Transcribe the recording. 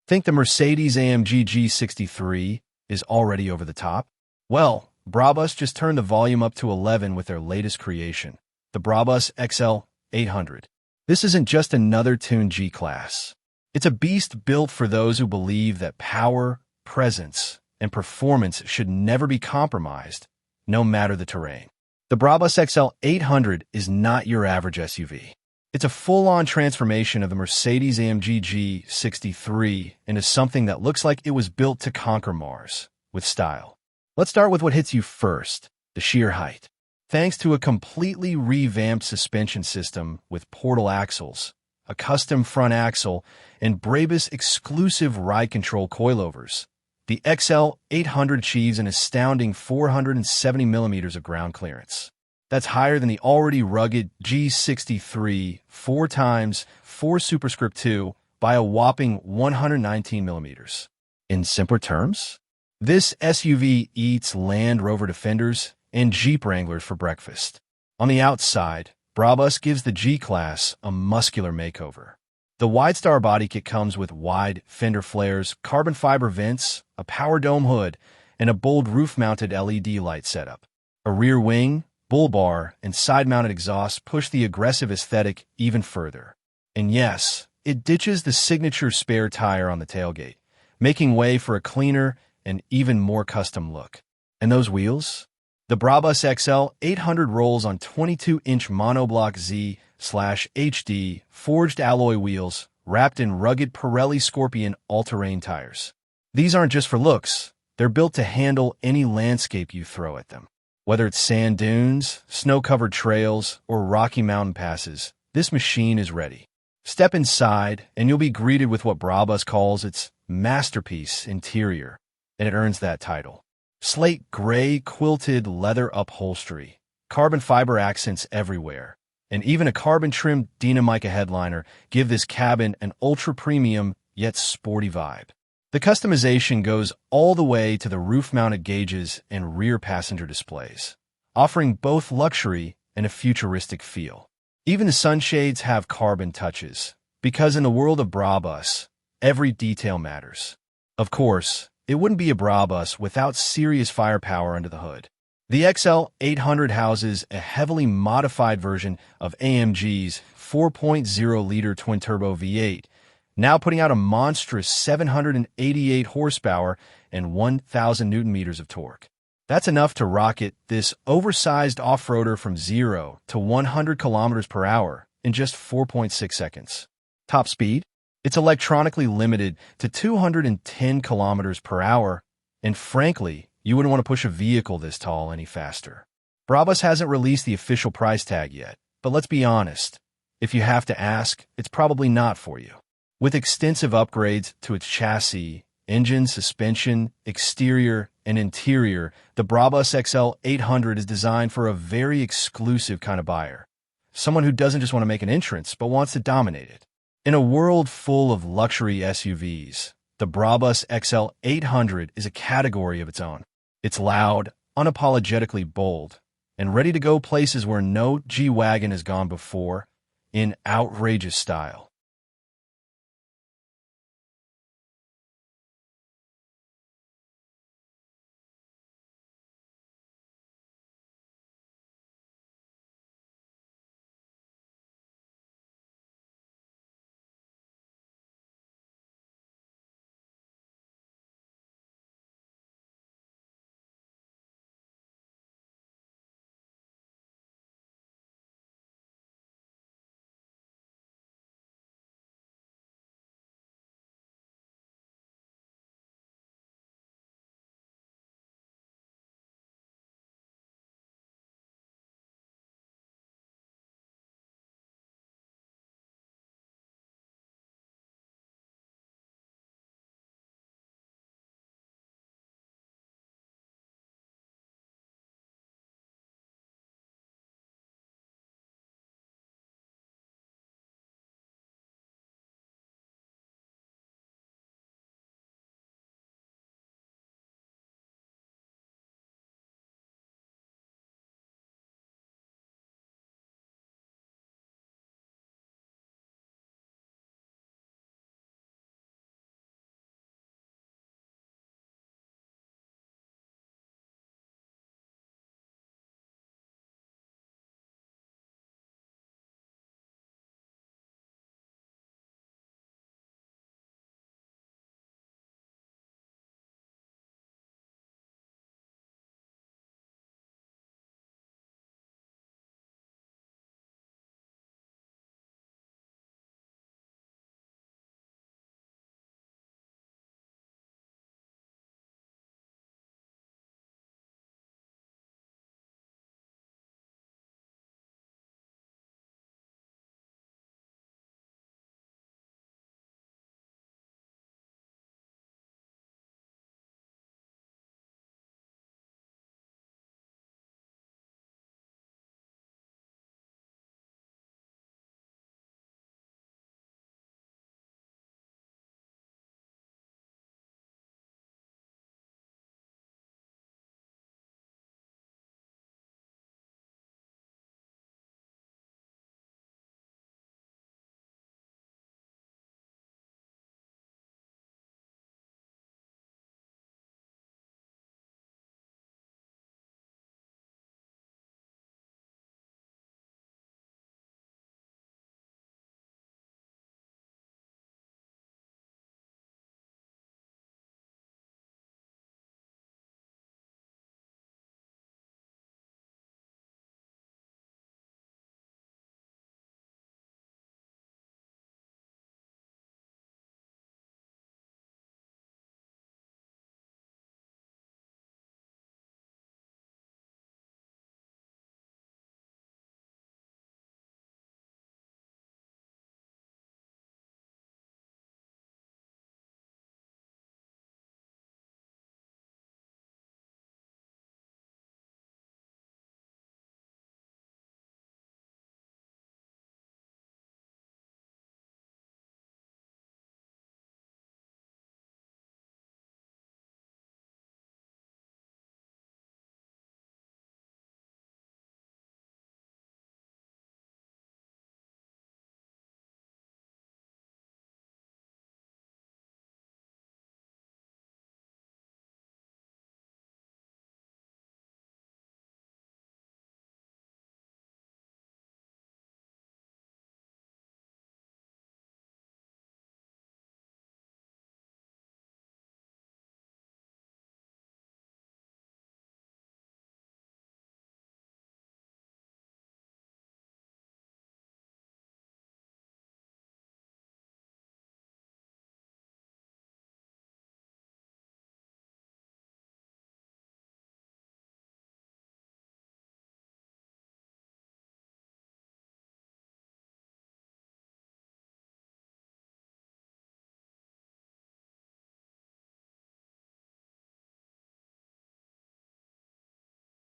Think the Mercedes-AMG G63 is already over the top? Well, Brabus just turned the volume up to 11 with their latest creation, the Brabus XL 800. This isn't just another tuned G-Class. It's a beast built for those who believe that power, presence, and performance should never be compromised, no matter the terrain. The Brabus XL 800 is not your average SUV. It's a full-on transformation of the Mercedes-AMG G63 into something that looks like it was built to conquer Mars, with style. Let's start with what hits you first, the sheer height. Thanks to a completely revamped suspension system with portal axles, a custom front axle, and Brabus exclusive RideControl coilovers, the XL 800 achieves an astounding 470 millimeters of ground clearance. That's higher than the already rugged G63 4x4 Superscript 2 by a whopping 119 millimeters. In simpler terms, this SUV eats Land Rover Defenders and Jeep Wranglers for breakfast. On the outside, Brabus gives the G-Class a muscular makeover. The Widestar body kit comes with wide fender flares, carbon fiber vents, a power dome hood, and a bold roof-mounted LED light setup. A rear wing, bull bar, and side-mounted exhaust push the aggressive aesthetic even further. And yes, it ditches the signature spare tire on the tailgate, making way for a cleaner and even more custom look. And those wheels? The Brabus XL 800 rolls on 22-inch monoblock Z/HD forged alloy wheels wrapped in rugged Pirelli Scorpion all-terrain tires. These aren't just for looks. They're built to handle any landscape you throw at them. Whether it's sand dunes, snow-covered trails, or rocky mountain passes, this machine is ready. Step inside, and you'll be greeted with what Brabus calls its masterpiece interior, and it earns that title. Slate gray quilted leather upholstery, carbon fiber accents everywhere, and even a carbon-trimmed Dinamica headliner give this cabin an ultra-premium yet sporty vibe. The customization goes all the way to the roof-mounted gauges and rear passenger displays, offering both luxury and a futuristic feel. Even the sunshades have carbon touches, because in the world of Brabus, every detail matters. Of course, it wouldn't be a Brabus without serious firepower under the hood. The XL 800 houses a heavily modified version of AMG's 4.0-liter twin-turbo V8, now putting out a monstrous 788 horsepower and 1,000 newton-meters of torque. That's enough to rocket this oversized off-roader from 0 to 100 kilometers per hour in just 4.6 seconds. Top speed? It's electronically limited to 210 kilometers per hour, and frankly, you wouldn't want to push a vehicle this tall any faster. Brabus hasn't released the official price tag yet, but let's be honest. If you have to ask, it's probably not for you. With extensive upgrades to its chassis, engine, suspension, exterior, and interior, the Brabus XL 800 is designed for a very exclusive kind of buyer. Someone who doesn't just want to make an entrance, but wants to dominate it. In a world full of luxury SUVs, the Brabus XL 800 is a category of its own. It's loud, unapologetically bold, and ready to go places where no G-Wagon has gone before, in outrageous style.